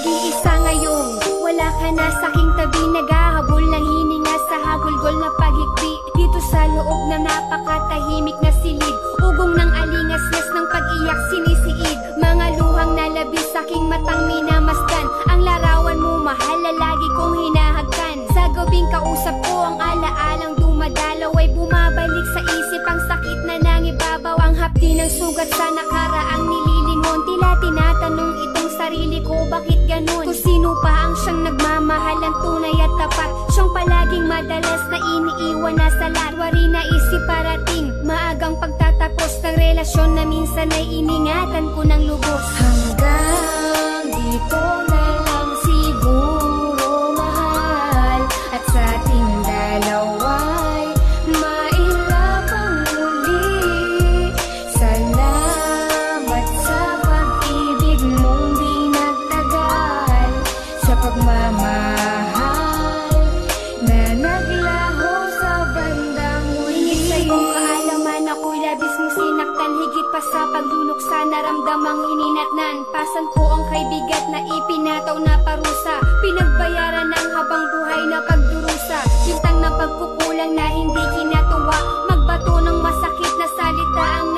nag-iisa ngayong wala ka na sa'king tabi, naghahabol ng hininga sa hagulgol na paghikbi. Dito sa loob na napakatahimik na silid, ugong ng alingas-ngas ng pag-iyak sinisiid. Mga luhang nalabis sa'king matang minamasdan, ang larawan mo mahal na lagi kong hinahagkan. Sa gabing kausap ko ang alaalang dumadalaw, ay bumabalik sa isip ang sakit na nangibabaw. Ang hapdi ng sugat sa nakaraang nililingon, tila tinatanong itong sarili ko, bakit ganun? Kung sino pa ang siyang nagmamahal ng tunay at tapat, siyang palaging madalas na iniiwan na sa larwari na isip parating. Maagang pagtatapos ng relasyon na minsan ay iningatan ko ng lubos. Hanggang dito na lang siguro mahal, at sa ating dalawa'y mailapang muli. Salamat sa pag-ibig mong binagtagal, sa pagmamahal na naglaho sa bandang huli. Sa iyong kaalaman ako'y labis mong sinaktan, higit pa sa pagluluksa naramdamang ininatnan. Pasan ko ang kaibigat na ipinataw na parusa, pinagbayaran ng habang buhay na pagdurusa. Bintang na pagkukulang na hindi kinatuwa, magbato ng masakit na salita ang